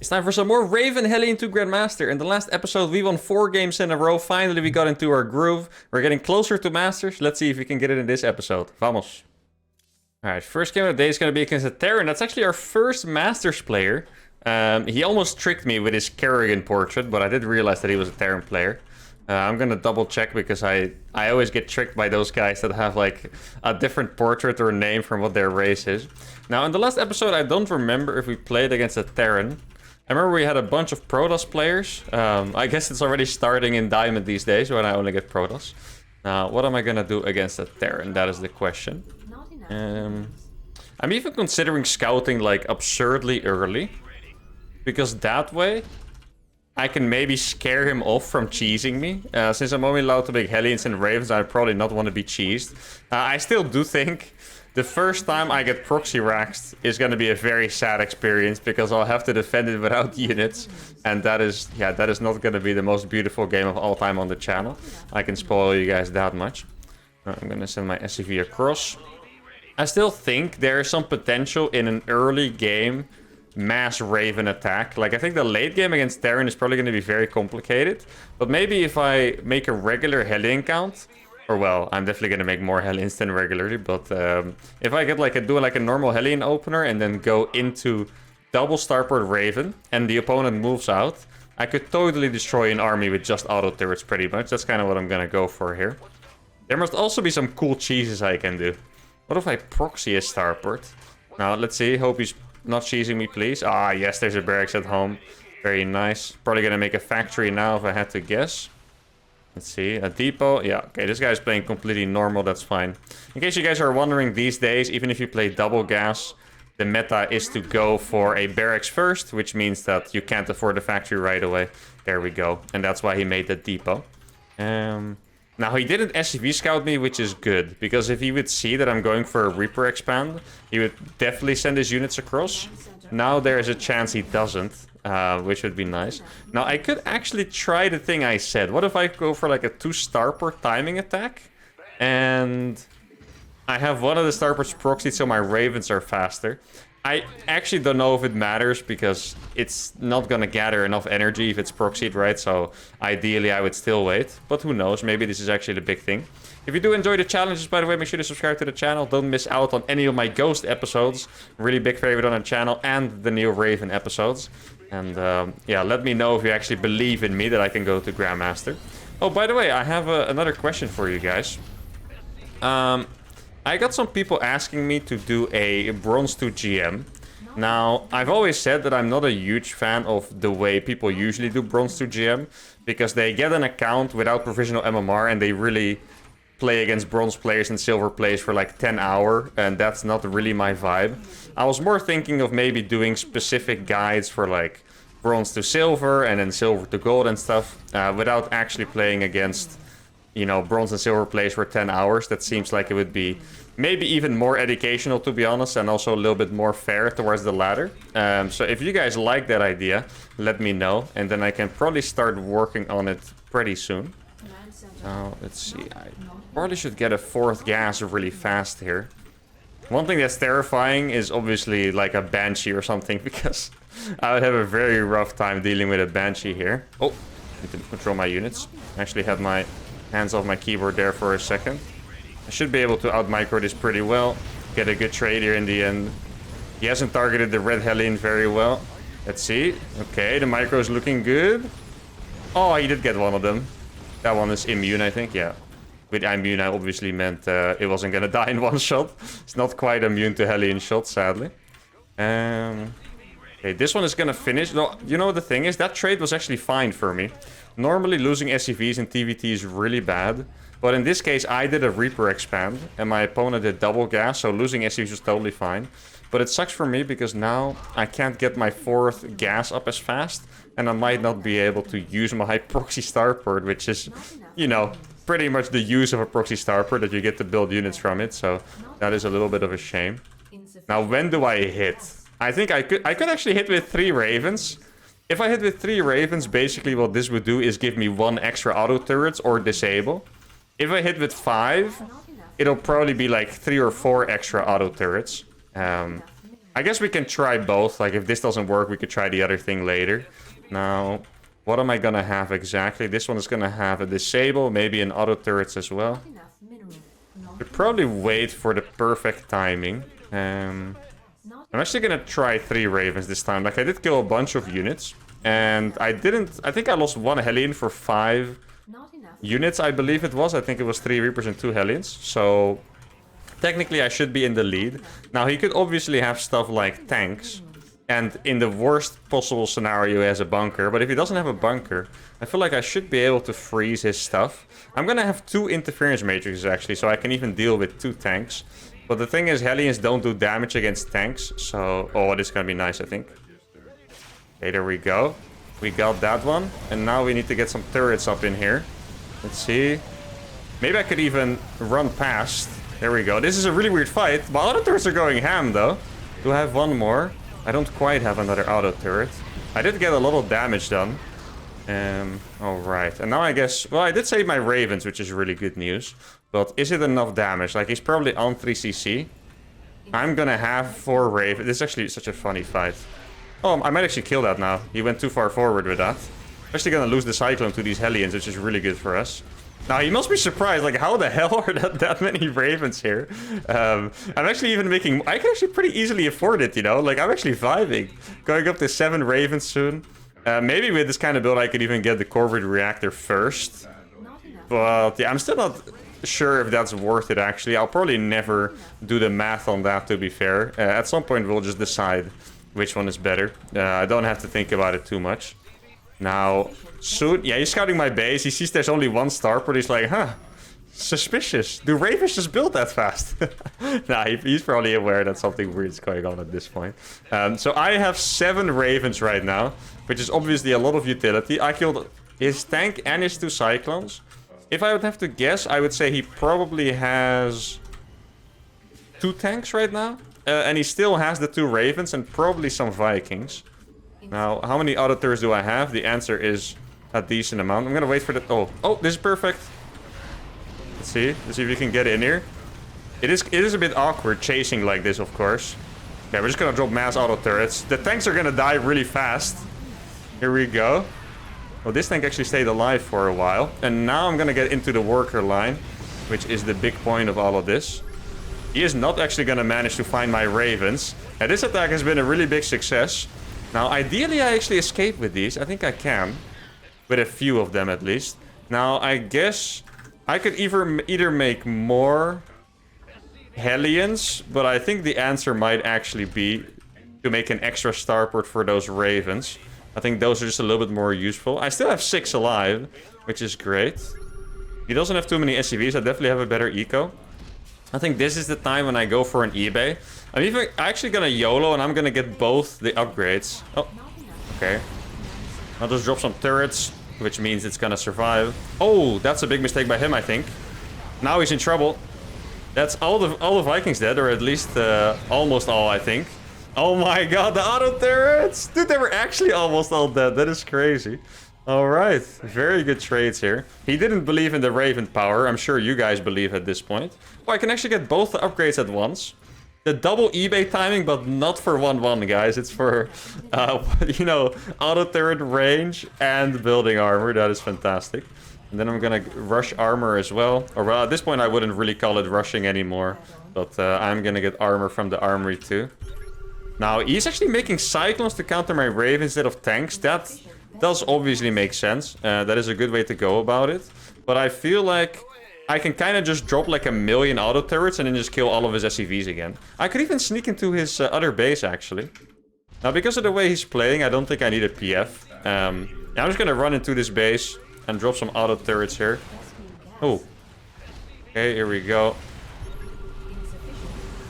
It's time for some more Raven Heli into Grandmaster. In the last episode, we won 4 games in a row. Finally, we got into our groove. We're getting closer to Masters. Let's see if we can get it in this episode. Vamos. Alright, first game of the day is going to be against a Terran. That's actually our first Masters player. He almost tricked me with his Kerrigan portrait, but I did realize that he was a Terran player. I'm going to double check because I always get tricked by those guys that have like a different portrait or name from what their race is. Now, in the last episode, I don't remember if we played against a Terran. I remember we had a bunch of Protoss players. I guess it's already starting in Diamond these days when I only get Protoss. Now, what am I going to do against a Terran? That is the question. I'm even considering scouting like absurdly early. Because that way, I can maybe scare him off from cheesing me. Since I'm only allowed to make Hellions and Ravens, I probably not want to be cheesed. I still do think the first time I get proxy raxed is going to be a very sad experience because I'll have to defend it without units. And that is not going to be the most beautiful game of all time on the channel. I can spoil you guys that much. I'm going to send my SCV across. I still think there is some potential in an early game mass Raven attack. Like, I think the late game against Terran is probably going to be very complicated. But maybe if I make a regular Hellion count, or well, I'm definitely going to make more Hellions than regularly, but if I get like do a normal Hellion opener and then go into double starport Raven and the opponent moves out, I could totally destroy an army with just auto turrets pretty much. That's kind of what I'm going to go for here. There must also be some cool cheeses I can do. What if I proxy a starport? Now, let's see. Hope he's not cheesing me, please. Ah, yes, there's a barracks at home. Very nice. Probably going to make a factory now if I had to guess. Let's see, a depot. Yeah, okay, this guy's playing completely normal, that's fine. In case you guys are wondering, these days, even if you play double gas, the meta is to go for a barracks first, which means that you can't afford a factory right away. There we go. And that's why he made the depot. Now, he didn't SCV scout me, which is good, because if he would see that I'm going for a Reaper expand, he would definitely send his units across. Now there is a chance he doesn't. Which would be nice. Now, I could actually try the thing I said. What if I go for like a 2 starport timing attack? And I have one of the starports proxied so my Ravens are faster. I actually don't know if it matters because it's not going to gather enough energy if it's proxied, right? So ideally, I would still wait. But who knows? Maybe this is actually the big thing. If you do enjoy the challenges, by the way, make sure to subscribe to the channel. Don't miss out on any of my Ghost episodes. Really big favorite on the channel, and the new Raven episodes. And yeah, let me know if you actually believe in me that I can go to Grandmaster. Oh, by the way, I have another question for you guys. I got some people asking me to do a Bronze 2 GM. Now, I've always said that I'm not a huge fan of the way people usually do Bronze 2 GM. Because they get an account without provisional MMR and they really play against bronze players and silver players for like 10 hours, and that's not really my vibe. I was more thinking of maybe doing specific guides for like bronze to silver and then silver to gold and stuff, without actually playing against, you know, bronze and silver players for 10 hours. That seems like it would be maybe even more educational, to be honest, and also a little bit more fair towards the latter. So if you guys like that idea, let me know, and then I can probably start working on it pretty soon. Now, let's see. I probably should get a 4th gas really fast here. One thing that's terrifying is obviously like a Banshee or something, because I would have a very rough time dealing with a Banshee here. Oh, I need to control my units. I actually had my hands off my keyboard there for a second. I should be able to out-micro this pretty well. Get a good trade here in the end. He hasn't targeted the red Hellion very well. Let's see. Okay, the micro is looking good. Oh, he did get one of them. That one is immune, I think, yeah. With immune, I obviously meant it wasn't gonna die in one shot. It's not quite immune to Hellion shots, sadly. Okay, this one is gonna finish. No, you know what the thing is? That trade was actually fine for me. Normally, losing SCVs in TVT is really bad. But in this case, I did a Reaper expand, and my opponent did double gas, so losing SCVs was totally fine. But it sucks for me because now I can't get my 4th gas up as fast, and I might not be able to use my proxy starport, which is, you know, pretty much the use of a proxy starport, that you get to build units from it. So that is a little bit of a shame. Now, when do I hit? I think I could actually hit with 3 Ravens. If I hit with 3 Ravens, basically what this would do is give me 1 extra auto turrets or disable. If I hit with 5, it'll probably be like 3 or 4 extra auto turrets. I guess we can try both. Like, if this doesn't work, we could try the other thing later. Now, what am I gonna have exactly? This one is gonna have a disable, maybe an auto turrets as well. Should probably wait for the perfect timing. I'm actually gonna try 3 ravens this time. Like, I did kill a bunch of units. And I think I lost 1 Hellion for 5 units, I believe it was. I think it was 3 Reapers and 2 Hellions. So technically I should be in the lead. Now he could obviously have stuff like tanks. And in the worst possible scenario, he has a bunker. But if he doesn't have a bunker, I feel like I should be able to freeze his stuff. I'm gonna have 2 interference matrices actually, so I can even deal with 2 tanks. But the thing is, Hellions don't do damage against tanks. So, oh, this is gonna be nice, I think. Okay, there we go. We got that one. And now we need to get some turrets up in here. Let's see. Maybe I could even run past. There we go. This is a really weird fight. My auto turrets are going ham, though. Do I have one more? I don't quite have another auto turret. I did get a lot of damage done. Alright. And now I guess... Well, I did save my ravens, which is really good news. But is it enough damage? Like, he's probably on 3cc. I'm gonna have 4 ravens. This is actually such a funny fight. Oh, I might actually kill that now. He went too far forward with that. Actually gonna lose the Cyclone to these Hellions, which is really good for us. Now, he must be surprised, like, how the hell are that many ravens here? I'm actually even making... I can actually pretty easily afford it, you know? Like, I'm actually vibing. Going up to 7 ravens soon. Maybe with this kind of build, I could even get the Corvid Reactor first. But, yeah, I'm still not sure if that's worth it, actually. I'll probably never do the math on that, to be fair. At some point, we'll just decide which one is better. I don't have to think about it too much. Now, soon... Yeah, he's scouting my base. He sees there's only 1 starport. He's like, huh, suspicious. Do ravens just build that fast? Nah, he's probably aware that something weird is going on at this point. So I have 7 ravens right now, which is obviously a lot of utility. I killed his tank and his 2 cyclones. If I would have to guess, I would say he probably has 2 tanks right now. And he still has the 2 ravens and probably some Vikings. Now, how many auto turrets do I have? The answer is a decent amount. I'm gonna wait for the... Oh, this is perfect. Let's see if we can get in here. It is a bit awkward chasing like this, of course. Okay, we're just gonna drop mass auto turrets. The tanks are gonna die really fast. Here we go. Well, this tank actually stayed alive for a while. And now I'm gonna get into the worker line, which is the big point of all of this. He is not actually gonna manage to find my ravens. And this attack has been a really big success. Now, ideally, I actually escape with these. I think I can. With a few of them, at least. Now, I guess I could either make more Hellions, but I think the answer might actually be to make an extra starport for those ravens. I think those are just a little bit more useful. I still have 6 alive, which is great. He doesn't have too many SCVs. I definitely have a better eco. I think this is the time when I go for an eBay. I'm actually gonna YOLO and I'm gonna get both the upgrades. Oh, okay. I'll just drop some turrets, which means it's gonna survive. Oh, that's a big mistake by him, I think. Now he's in trouble. That's all the Vikings dead, or at least almost all, I think. Oh my god, the auto turrets! Dude, they were actually almost all dead. That is crazy. Alright, very good trades here. He didn't believe in the Raven power. I'm sure you guys believe at this point. Well, I can actually get both the upgrades at once. The double eBay timing, but not for 1-1, guys. It's for, you know, auto turret range and building armor. That is fantastic. And then I'm gonna rush armor as well. Or, well, at this point, I wouldn't really call it rushing anymore. But I'm gonna get armor from the armory too. Now, he's actually making cyclones to counter my Raven instead of tanks. That does obviously make sense. That is a good way to go about it. But I feel like I can kind of just drop like 1,000,000 auto turrets and then just kill all of his SCVs again. I could even sneak into his other base, actually. Now, because of the way he's playing, I don't think I need a PF. I'm just gonna run into this base and drop some auto turrets here. Oh. Okay, here we go.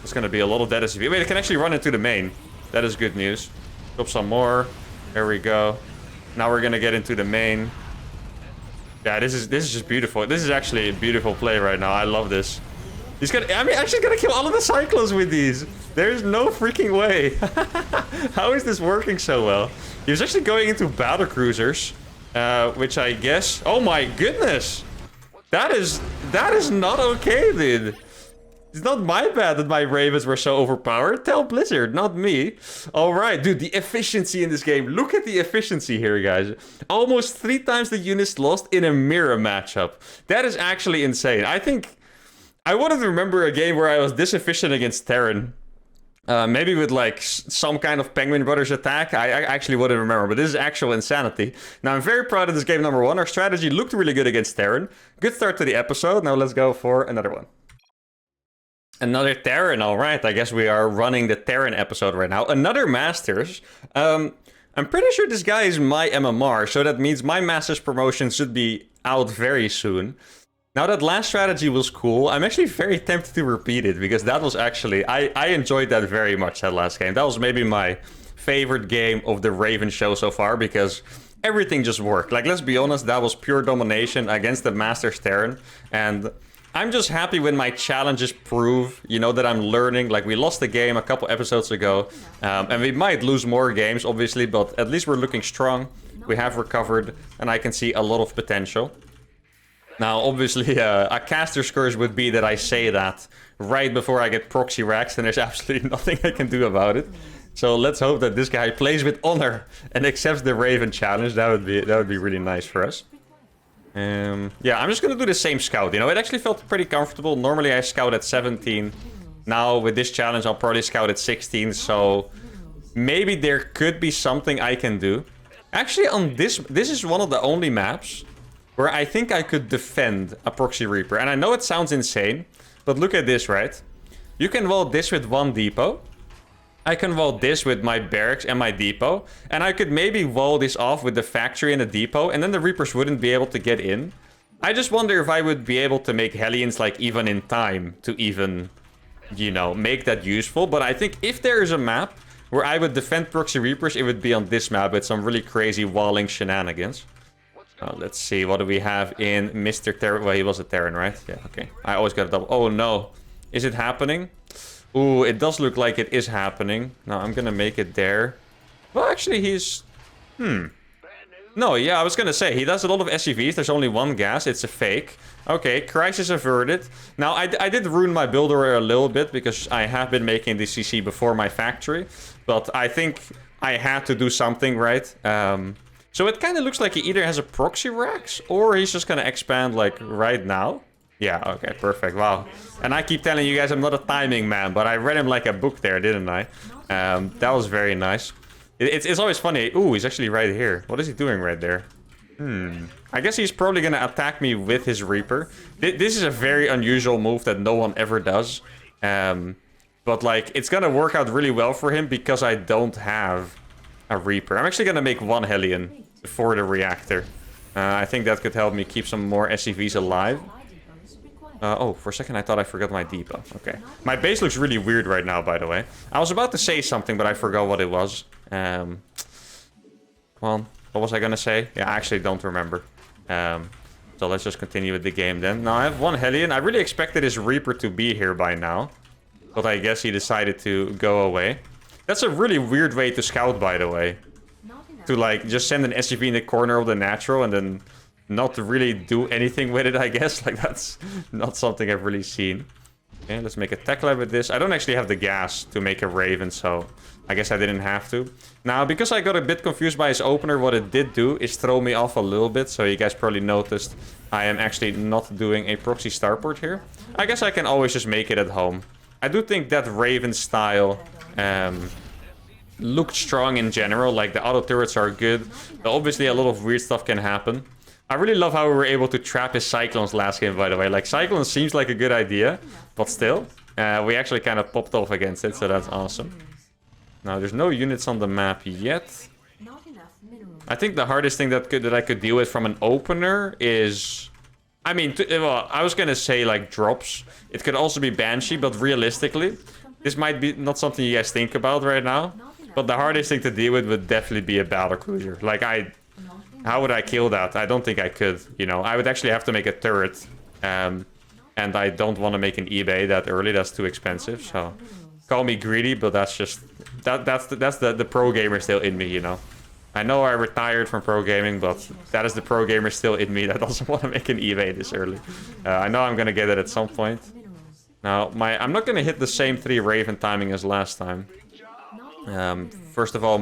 It's gonna be a lot of dead SCV. Wait, I can actually run into the main. That is good news. Drop some more. There we go. Now we're gonna get into the main. Yeah, this is just beautiful. This is actually a beautiful play right now. I love this. He's gonna... I mean, actually gonna kill all of the cyclones with these. There's no freaking way. How is this working so well? He was actually going into battle cruisers, which I guess... Oh my goodness! That is not okay, dude. It's not my bad that my Ravens were so overpowered. Tell Blizzard, not me. All right, dude, the efficiency in this game. Look at the efficiency here, guys. Almost 3 times the units lost in a mirror matchup. That is actually insane. I think I wanted to remember a game where I was this efficient against Terran. Maybe with like some kind of Penguin Brothers attack. I actually wouldn't remember, but this is actual insanity. Now, I'm very proud of this game, number 1. Our strategy looked really good against Terran. Good start to the episode. Now let's go for another one. Another Terran, all right. I guess we are running the Terran episode right now. Another Masters. I'm pretty sure this guy is my MMR, so that means my Masters promotion should be out very soon. Now, that last strategy was cool. I'm actually very tempted to repeat it, because that was actually... I enjoyed that very much, that last game. That was maybe my favorite game of the Raven show so far, because everything just worked. Like, let's be honest, that was pure domination against the Masters Terran. And I'm just happy when my challenges prove, you know, that I'm learning. Like, we lost the game a couple episodes ago. And we might lose more games, obviously, but at least we're looking strong. We have recovered, and I can see a lot of potential. Now, obviously, a caster's curse would be that I say that right before I get proxy racks, and there's absolutely nothing I can do about it. So let's hope that this guy plays with honor and accepts the Raven challenge. That would be really nice for us. Yeah, I'm just gonna do the same scout. You know, it actually felt pretty comfortable. Normally, I scout at 17. Now, with this challenge, I'll probably scout at 16. So maybe there could be something I can do. Actually, on this is one of the only maps where I think I could defend a Proxy Reaper. And I know it sounds insane, but look at this, right? You can wall this with 1 depot. I can wall this with my barracks and my depot. And I could maybe wall this off with the factory and the depot, and then the Reapers wouldn't be able to get in. I just wonder if I would be able to make Hellions, like, even in time to even, you know, make that useful. But I think if there is a map where I would defend Proxy Reapers, it would be on this map with some really crazy walling shenanigans. Let's see, what do we have in Mr. Terran? Well, he was a Terran, right? Yeah, okay. I always got a double. Oh, no. Is it happening? Ooh, it does look like it is happening. Now, I'm gonna make it there. Well, actually, he's... No, yeah, I was gonna say, he does a lot of SCVs. There's only 1 gas. It's a fake. Okay, crisis averted. Now, I did ruin my builder a little bit, because I have been making the CC before my factory. But I think I had to do something, right? So it kind of looks like he either has a proxy racks, or he's just gonna expand, like, right now. Yeah, okay, perfect. Wow. And I keep telling you guys I'm not a timing man, but I read him like a book there, didn't I? That was very nice. It's always funny. Ooh, he's actually right here. What is he doing right there? I guess he's probably gonna attack me with his Reaper. This is a very unusual move that no one ever does. But, like, it's gonna work out really well for him because I don't have a Reaper. I'm actually gonna make 1 Hellion for the reactor. I think that could help me keep some more SCVs alive. Oh, for a second I thought I forgot my depot. Okay. My base looks really weird right now, by the way. I was about to say something, but I forgot what it was. Well, what was I gonna say? Yeah, I actually don't remember. So let's just continue with the game then. Now I have 1 Hellion. I really expected his Reaper to be here by now, but I guess he decided to go away. That's a really weird way to scout, by the way. To, like, just send an SCV in the corner of the natural and then not really do anything with it, I guess. Like, that's not something I've really seen. Okay, let's make a tech lab with this. I don't actually have the gas to make a Raven, so I guess I didn't have to. Now, because I got a bit confused by his opener, what it did do is throw me off a little bit. So you guys probably noticed I am actually not doing a proxy starport here. I guess I can always just make it at home. I do think that Raven style looked strong in general. Like, the auto turrets are good, but obviously a lot of weird stuff can happen. I really love how we were able to trap his Cyclones last game, by the way. Like, Cyclones seems like a good idea, but still, we actually kind of popped off against it, so that's awesome. Now, there's no units on the map yet. I think the hardest thing that I could deal with from an opener is... I mean, well, I was gonna say, like, drops. It could also be Banshee, but realistically, this might be not something you guys think about right now. But the hardest thing to deal with would definitely be a battlecruiser. Like, how would I kill that? I don't think I could, you know. I would actually have to make a turret. And I don't want to make an eBay that early. That's too expensive, so... Call me greedy, but that's just... That's the pro gamer still in me, you know. I know I retired from pro gaming, but that is the pro gamer still in me that doesn't want to make an eBay this early. I know I'm gonna get it at some point. Now, I'm not gonna hit the same 3 Raven timing as last time. First of all,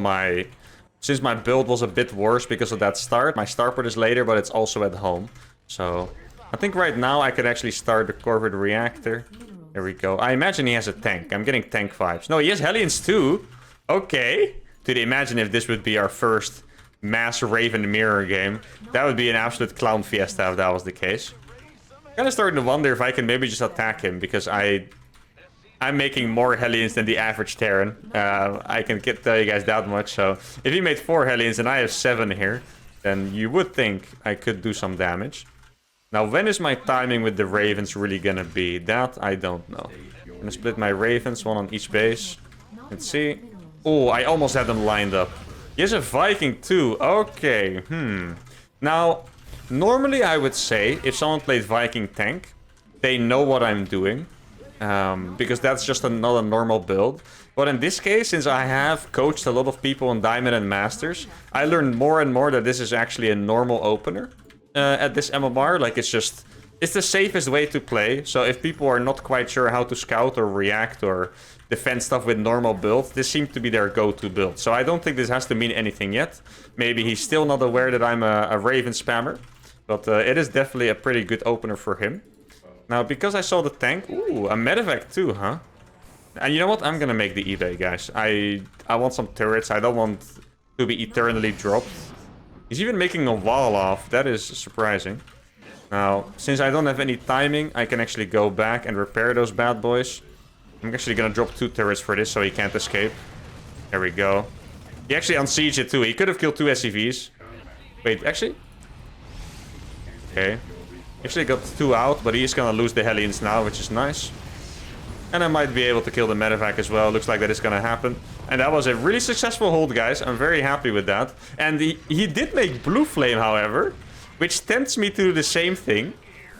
since my build was a bit worse because of that start, my starport is later, but it's also at home. So, I think right now I could actually start the Corvid Reactor. There we go. I imagine he has a tank. I'm getting tank vibes. No, he has Hellions too. Okay. Dude, imagine if this would be our first mass Raven mirror game. That would be an absolute clown fiesta if that was the case. I'm kind of starting to wonder if I can maybe just attack him, because I'm making more Hellions than the average Terran. I can tell you guys that much. So if he made 4 Hellions and I have 7 here, then you would think I could do some damage. Now, when is my timing with the Ravens really gonna be? That I don't know. I'm gonna split my Ravens, 1 on each base. Let's see. Oh, I almost had them lined up. He has a Viking too. Okay, Now, normally I would say, if someone played Viking tank, they know what I'm doing. Because that's just not a normal build. But in this case, since I have coached a lot of people in Diamond and Masters, I learned more and more that this is actually a normal opener at this MMR. Like, it's the safest way to play. So if people are not quite sure how to scout or react or defend stuff with normal builds, this seems to be their go-to build. So I don't think this has to mean anything yet. Maybe he's still not aware that I'm a Raven spammer. But it is definitely a pretty good opener for him. Now, because I saw the tank... Ooh, a medevac too, huh? And you know what? I'm gonna make the eBay, guys. I want some turrets. I don't want to be eternally dropped. He's even making a wall off. That is surprising. Now, since I don't have any timing, I can actually go back and repair those bad boys. I'm actually gonna drop 2 turrets for this so he can't escape. There we go. He actually unsieged it too. He could have killed 2 SCVs. Wait, actually? Okay. Actually got 2 out, but he's gonna lose the Hellions now, which is nice. And I might be able to kill the medevac as well. Looks like that is gonna happen. And that was a really successful hold, guys. I'm very happy with that. And he did make Blue Flame, however, which tempts me to do the same thing.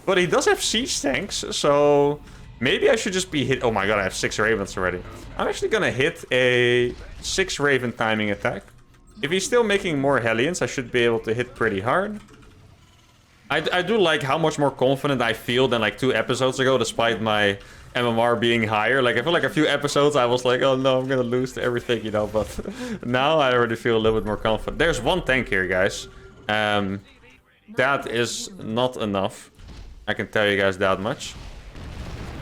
But he does have siege tanks, so maybe I should just be hit. Oh my god, I have 6 Ravens already. I'm actually gonna hit a 6 Raven timing attack. If he's still making more Hellions, I should be able to hit pretty hard. I do like how much more confident I feel than like 2 episodes ago, despite my MMR being higher. Like, I feel like a few episodes I was like, oh no, I'm gonna lose to everything, you know. But now I already feel a little bit more confident. There's 1 tank here, guys. That is not enough. I can tell you guys that much.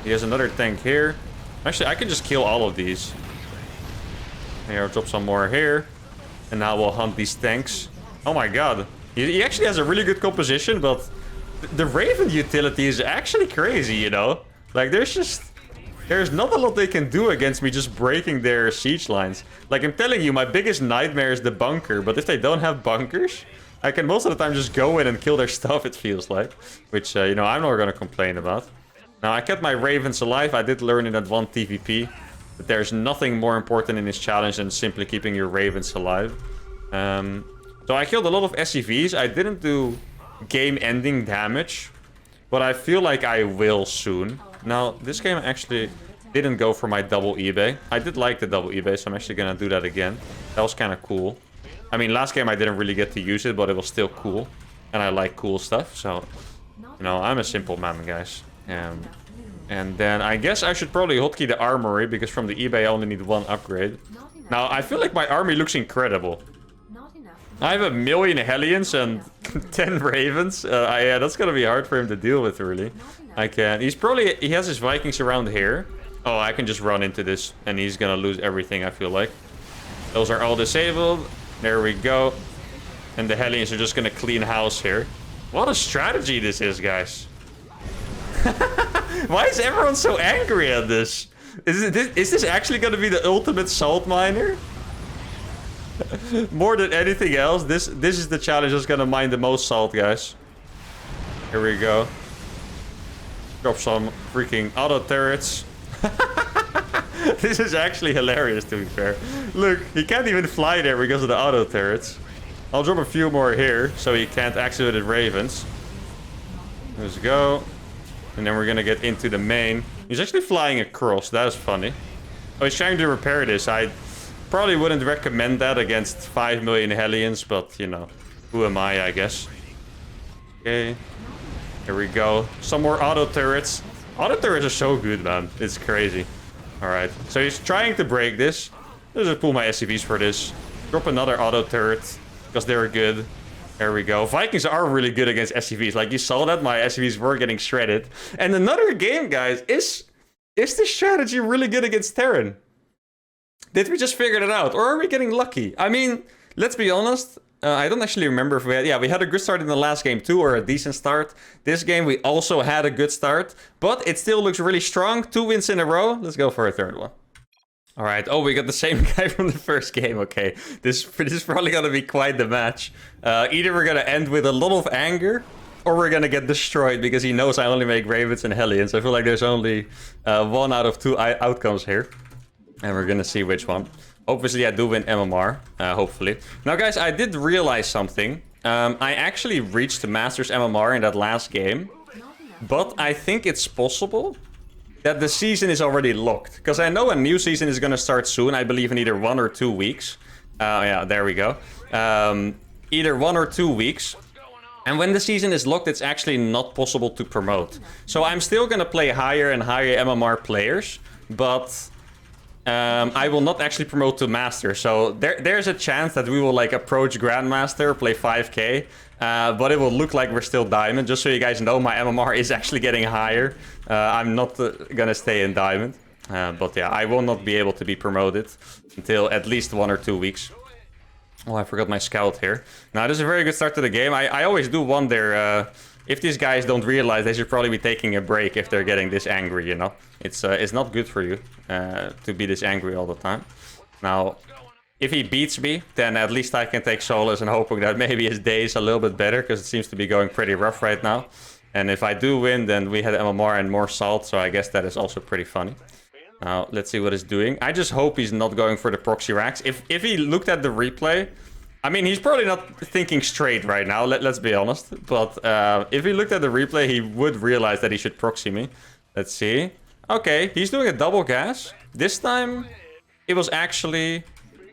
He has another tank here. Actually, I can just kill all of these. Here, I'll drop some more here. And now we'll hunt these tanks. Oh my god. He actually has a really good composition, but the Raven utility is actually crazy, you know? Like, there's not a lot they can do against me just breaking their siege lines. Like, I'm telling you, my biggest nightmare is the bunker, but if they don't have bunkers, I can most of the time just go in and kill their stuff, it feels like. Which, you know, I'm not gonna complain about. Now, I kept my Ravens alive. I did learn in that 1 TVP that there's nothing more important in this challenge than simply keeping your Ravens alive. So I killed a lot of SCVs. I didn't do game-ending damage, but I feel like I will soon. Now, this game actually didn't go for my double eBay. I did like the double eBay, so I'm actually gonna do that again. That was kind of cool. I mean, last game I didn't really get to use it, but it was still cool. And I like cool stuff, so... You know, I'm a simple man, guys. And then I guess I should probably hotkey the armory, because from the eBay I only need 1 upgrade. Now, I feel like my army looks incredible. I have 1 million Hellions and 10 Ravens. Yeah, that's gonna be hard for him to deal with, really. He has his Vikings around here. Oh, I can just run into this, and he's gonna lose everything, I feel like. Those are all disabled. There we go. And the Hellions are just gonna clean house here. What a strategy this is, guys. Why is everyone so angry at this? Is this actually gonna be the ultimate salt miner? More than anything else, this is the challenge that's gonna mine the most salt, guys. Here we go. Drop some freaking auto turrets. This is actually hilarious, to be fair. Look, he can't even fly there because of the auto turrets. I'll drop a few more here so he can't activate the Ravens. Let's go. And then we're gonna get into the main. He's actually flying across. That is funny. Oh, he's trying to repair this. I probably wouldn't recommend that against 5 million Hellions, but, you know, who am I guess. Okay. Here we go. Some more auto turrets. Auto turrets are so good, man. It's crazy. Alright, so he's trying to break this. Let's just pull my SCVs for this. Drop another auto turret, because they're good. There we go. Vikings are really good against SCVs. Like, you saw that, my SCVs were getting shredded. And another game, guys, is this strategy really good against Terran? Did we just figure it out? Or are we getting lucky? I mean, let's be honest. I don't actually remember if we had... Yeah, we had a good start in the last game too, or a decent start. This game, we also had a good start. But it still looks really strong. 2 wins in a row. Let's go for a third one. All right. Oh, we got the same guy from the first game. Okay. This is probably going to be quite the match. Either we're going to end with a lot of anger, or we're going to get destroyed because he knows I only make Ravens and Hellions. I feel like there's only 1 out of 2 outcomes here. And we're going to see which one. Obviously, I do win MMR, hopefully. Now, guys, I did realize something. I actually reached the Masters MMR in that last game. But I think it's possible that the season is already locked. Because I know a new season is going to start soon. I believe in either 1 or 2 weeks. Yeah, there we go. Either 1 or 2 weeks. And when the season is locked, it's actually not possible to promote. So I'm still going to play higher and higher MMR players. But... I will not actually promote to Master, so there's a chance that we will like approach Grandmaster, play 5k, but it will look like we're still Diamond. Just so you guys know, my MMR is actually getting higher. I'm not gonna stay in Diamond, but yeah, I will not be able to be promoted until at least 1 or 2 weeks. Oh, I forgot my scout here. Now, this is a very good start to the game. I always do wonder... if these guys don't realize, they should probably be taking a break if they're getting this angry, you know? It's not good for you to be this angry all the time. Now, if he beats me, then at least I can take solace and hoping that maybe his day is a little bit better, because it seems to be going pretty rough right now. And if I do win, then we had MMR and more salt, so I guess that is also pretty funny. Now, let's see what he's doing. I just hope he's not going for the proxy racks. If he looked at the replay... I mean, he's probably not thinking straight right now, let's be honest. But if he looked at the replay, he would realize that he should proxy me. Let's see. Okay, he's doing a double gas. This time, it was actually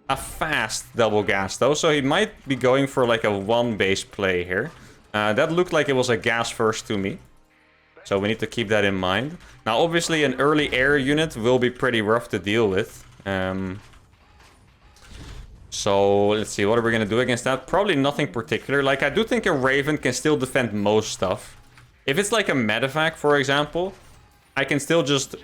a fast double gas, though. So he might be going for like a 1 base play here. That looked like it was a gas first to me. So we need to keep that in mind. Now, obviously, an early air unit will be pretty rough to deal with. So, let's see, what are we going to do against that? Probably nothing particular. Like, I do think a Raven can still defend most stuff. If it's like a medevac, for example, I can still just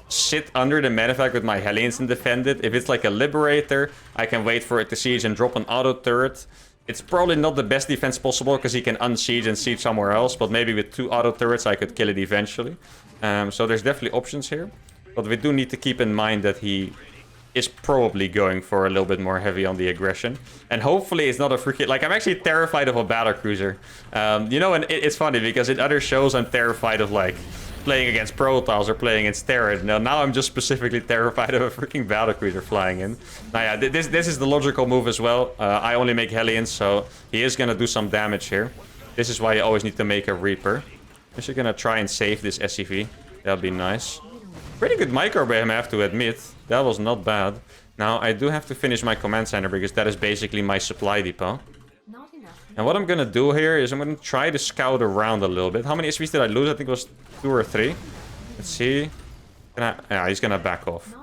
sit under the medevac with my Hellions and defend it. If it's like a Liberator, I can wait for it to siege and drop an auto turret. It's probably not the best defense possible, because he can unsiege and siege somewhere else. But maybe with 2 auto turrets, I could kill it eventually. So there's definitely options here. But we do need to keep in mind that he... is probably going for a little bit more heavy on the aggression. And hopefully it's not a freaking... Like, I'm actually terrified of a battlecruiser. You know, and it's funny, because in other shows I'm terrified of, like, playing against Protoss or playing against Terran. Now I'm just specifically terrified of a freaking battlecruiser flying in. Now, yeah, this is the logical move as well. I only make Hellions, so he is gonna do some damage here. This is why you always need to make a Reaper. I'm just gonna try and save this SCV. That'd be nice. Pretty good micro by him, I have to admit. That was not bad. Now, I do have to finish my command center, because that is basically my supply depot. And what I'm gonna do here is I'm gonna try to scout around a little bit. How many SVs did I lose? I think it was 2 or 3. Let's see. Yeah, he's gonna back off.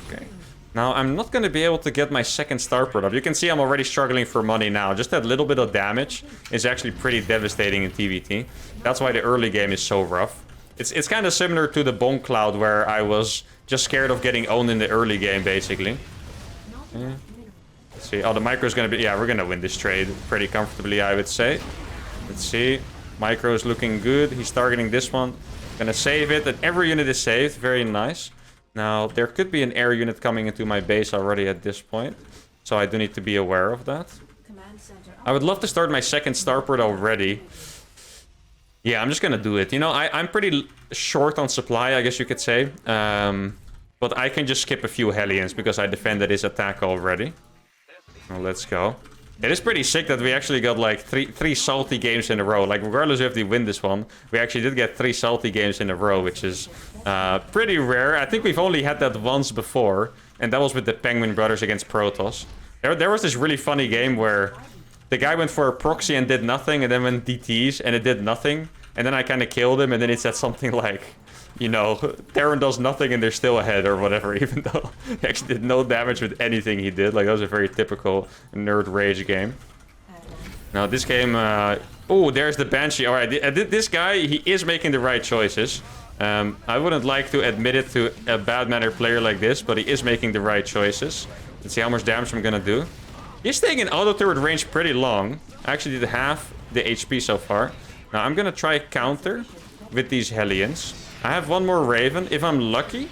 Okay. Now, I'm not gonna be able to get my second starport up. You can see I'm already struggling for money now. Just that little bit of damage is actually pretty devastating in TVT. That's why the early game is so rough. It's kind of similar to the bomb cloud, where I was just scared of getting owned in the early game, basically. Yeah. Let's see. Oh, the micro is going to be... Yeah, we're going to win this trade pretty comfortably, I would say. Let's see. Micro is looking good. He's targeting this one. Going to save it. And every unit is saved. Very nice. Now, there could be an air unit coming into my base already at this point. So I do need to be aware of that. I would love to start my second starport already. Yeah, I'm just gonna do it. You know, I'm pretty short on supply, I guess you could say. But I can just skip a few Hellions, because I defended his attack already. Well, let's go. It is pretty sick that we actually got like three salty games in a row. Like, regardless if we win this one, we actually did get 3 salty games in a row, which is pretty rare. I think we've only had that once before, and that was with the Penguin Brothers against Protoss. There was this really funny game where the guy went for a proxy and did nothing, and then went DTs and it did nothing. And then I kind of killed him, and then he said something like, you know, Terran does nothing and they're still ahead or whatever, even though he actually did no damage with anything he did. Like, that was a very typical nerd rage game. Now, this game... oh, there's the Banshee. Alright, this guy, he is making the right choices. I wouldn't like to admit it to a bad manner player like this, but he is making the right choices. Let's see how much damage I'm gonna do. He's staying in auto turret range pretty long. I actually did half the HP so far. Now, I'm gonna try counter with these Hellions. I have one more Raven. If I'm lucky,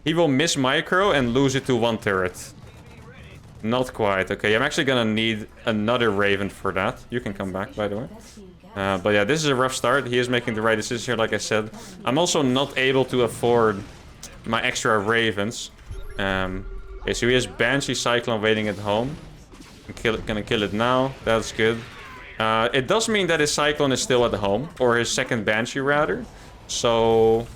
he will miss micro and lose it to one turret. Not quite. Okay, I'm actually gonna need another Raven for that. You can come back, by the way. But yeah, this is a rough start. He is making the right decision here, like I said. I'm also not able to afford my extra Ravens. Okay, so he has Banshee Cyclone waiting at home. Gonna kill it now. That's good. It does mean that his Cyclone is still at home. Or his second Banshee, rather. So...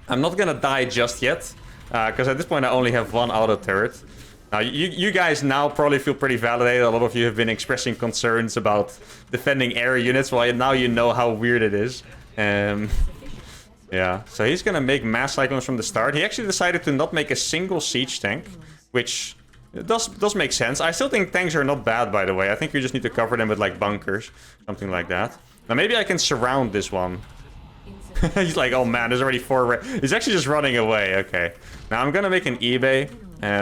I'm not gonna die just yet. Because at this point I only have one auto turret. Now, you guys now probably feel pretty validated. A lot of you have been expressing concerns about defending air units. Well, now you know how weird it is. Yeah, so he's gonna make mass cyclones from the start. He actually decided to not make a single siege tank, which does make sense. I still think tanks are not bad, by the way. I think you just need to cover them with, like, bunkers. Something like that. Now, maybe I can surround this one. He's like, oh man, there's already 4... He's actually just running away. Okay. Now, I'm gonna make an eBay.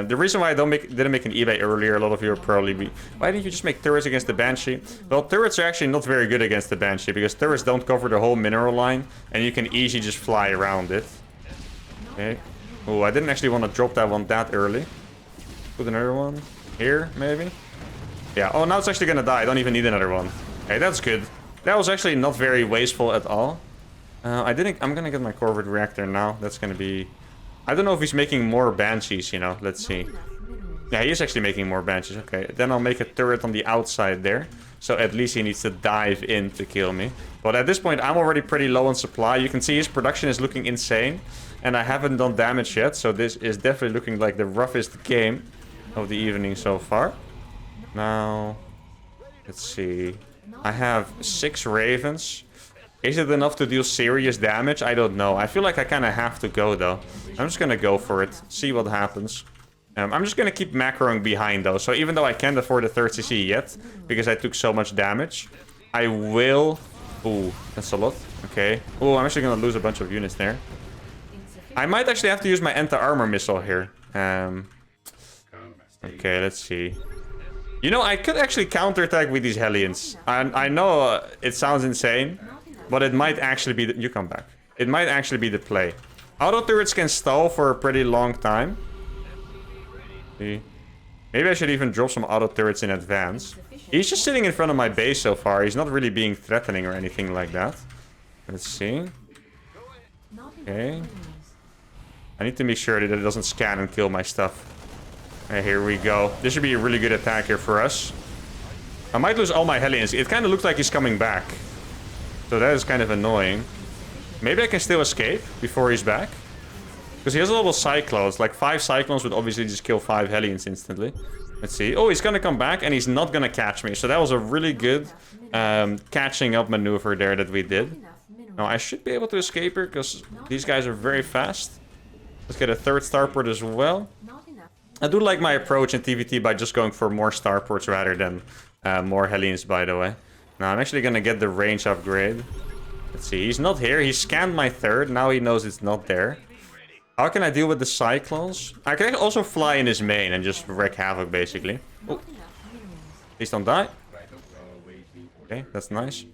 The reason why I didn't make an eBay earlier, a lot of you are probably... Why didn't you just make turrets against the Banshee? Well, turrets are actually not very good against the Banshee, because turrets don't cover the whole mineral line, and you can easily just fly around it. Okay. Oh, I didn't actually want to drop that one that early. Put another one here, maybe? Yeah, oh, now it's actually gonna die. I don't even need another one. Okay, that's good. That was actually not very wasteful at all. I'm gonna get my Corvette reactor now. That's gonna be... I don't know if he's making more Banshees, you know. Let's see. Yeah, he is actually making more Banshees. Okay, then I'll make a turret on the outside there. So at least he needs to dive in to kill me. But at this point, I'm already pretty low on supply. You can see his production is looking insane. And I haven't done damage yet. So this is definitely looking like the roughest game of the evening so far. Now, let's see. I have 6 Ravens. Is it enough to deal serious damage? I don't know. I feel like I kind of have to go, though. I'm just going to go for it. See what happens. I'm just going to keep macroing behind, though. So even though I can't afford the 3rd CC yet, because I took so much damage, I will... Ooh, that's a lot. Okay. Ooh, I'm actually going to lose a bunch of units there. I might actually have to use my anti-armor missile here. Okay, let's see. You know, I could actually counterattack with these Hellions. I know it sounds insane. But it might actually be... You come back. It might actually be the play. Auto turrets can stall for a pretty long time. See? Maybe I should even drop some auto turrets in advance. He's just sitting in front of my base so far. He's not really being threatening or anything like that. Let's see. Okay. I need to make sure that it doesn't scan and kill my stuff. Okay, here we go. This should be a really good attack here for us. I might lose all my Hellions. It kind of looks like he's coming back. So that is kind of annoying. Maybe I can still escape before he's back. Because he has a lot of Cyclones. Like 5 Cyclones would obviously just kill 5 Hellions instantly. Let's see. Oh, he's going to come back and he's not going to catch me. So that was a really good catching up maneuver there that we did. Now I should be able to escape here because these guys are very fast. Let's get a 3rd starport as well. I do like my approach in TVT by just going for more starports rather than more Hellions, by the way. Now, I'm actually going to get the range upgrade. Let's see. He's not here. He scanned my 3rd. Now he knows it's not there. How can I deal with the Cyclones? I can also fly in his main and just wreak havoc, basically. Oh. Please don't die. Okay, that's nice.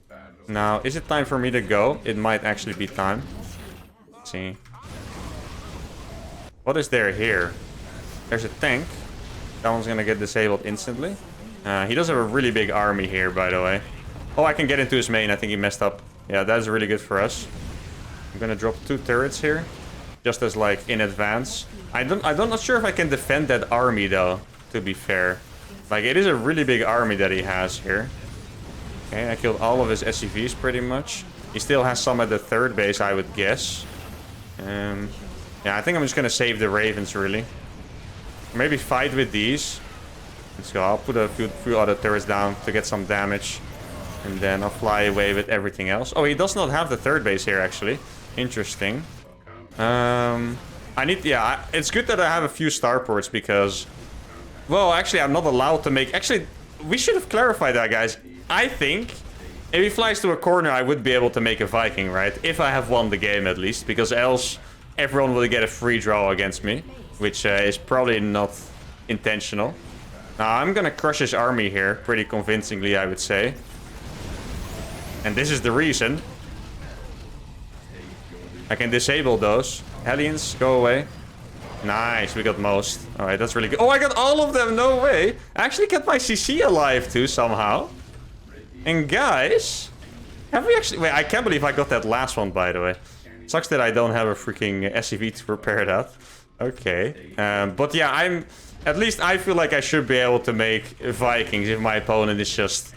Now, is it time for me to go? It might actually be time. Let's see. What is there here? There's a tank. That one's going to get disabled instantly. He does have a really big army here, by the way. Oh, I can get into his main. I think he messed up. Yeah, that is really good for us. I'm gonna drop 2 turrets here. Just as, like, in advance. I'm not sure if I can defend that army, though, to be fair. Like, it is a really big army that he has here. Okay, I killed all of his SCVs, pretty much. He still has some at the 3rd base, I would guess. Yeah, I think I'm just gonna save the Ravens, really. Maybe fight with these. Let's go. I'll put a few other turrets down to get some damage. And then I'll fly away with everything else. Oh, he does not have the 3rd base here, actually. Interesting. I need, yeah, it's good that I have a few starports because, well, actually, I'm not allowed to make, actually, we should have clarified that, guys. I think if he flies to a corner, I would be able to make a Viking, right? If I have won the game, at least, because else everyone will get a free draw against me, which is probably not intentional. Now, I'm gonna crush his army here, pretty convincingly, I would say. And this is the reason. I can disable those. Hellions, go away. Nice, we got most. Alright, that's really good. Oh, I got all of them, no way. I actually kept my CC alive too, somehow. And guys, have we actually... Wait, I can't believe I got that last one, by the way. Sucks that I don't have a freaking SCV to repair that. Okay. But yeah, I'm... At least I feel like I should be able to make Vikings if my opponent is just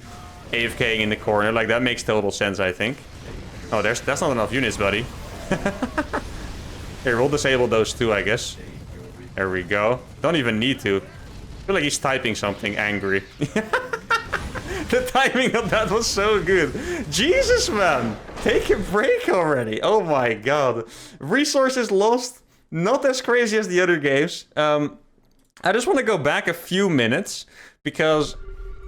AFKing in the corner. Like, that makes total sense, I think. Oh, that's not enough units, buddy. Here, we'll disable those two, I guess. There we go. Don't even need to. I feel like he's typing something angry. The timing of that was so good. Jesus, man. Take a break already. Oh my god. Resources lost. Not as crazy as the other games. I just want to go back a few minutes because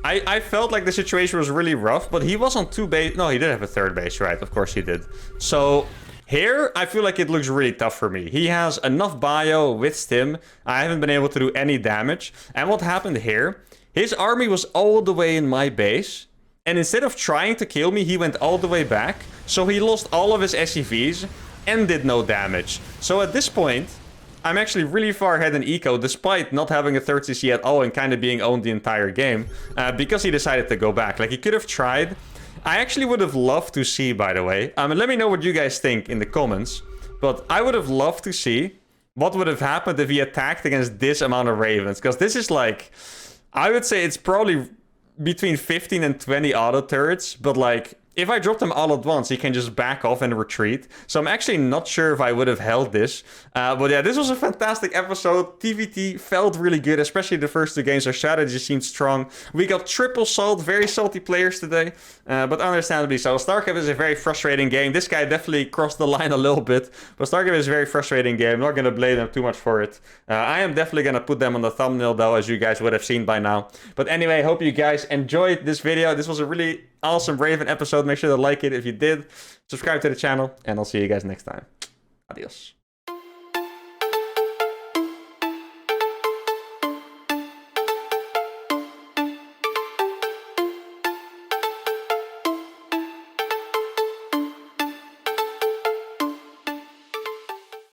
I felt like the situation was really rough, but he was on 2 base. No, he did have a 3rd base, right? Of course he did. So here, I feel like it looks really tough for me. He has enough bio with Stim. I haven't been able to do any damage. And what happened here, his army was all the way in my base. And instead of trying to kill me, he went all the way back. So he lost all of his SCVs and did no damage. So at this point, I'm actually really far ahead in eco, despite not having a 3rd CC at all and kind of being owned the entire game. Because he decided to go back. Like, he could have tried. I actually would have loved to see, by the way. Let me know what you guys think in the comments. But I would have loved to see what would have happened if he attacked against this amount of ravens. Because this is like... I would say it's probably between 15 and 20 auto turrets. But like, if I drop them all at once, he can just back off and retreat. So I'm actually not sure if I would have held this. But yeah, this was a fantastic episode. TVT felt really good, especially the first 2 games. Our strategy seemed strong. We got triple salt, very salty players today. But understandably so. StarCraft is a very frustrating game. This guy definitely crossed the line a little bit. But StarCraft is a very frustrating game. I'm not going to blame them too much for it. I am definitely going to put them on the thumbnail though, as you guys would have seen by now. But anyway, hope you guys enjoyed this video. This was a really awesome Raven episode. Make sure to like it if you did. Subscribe to the channel, and I'll see you guys next time. Adios.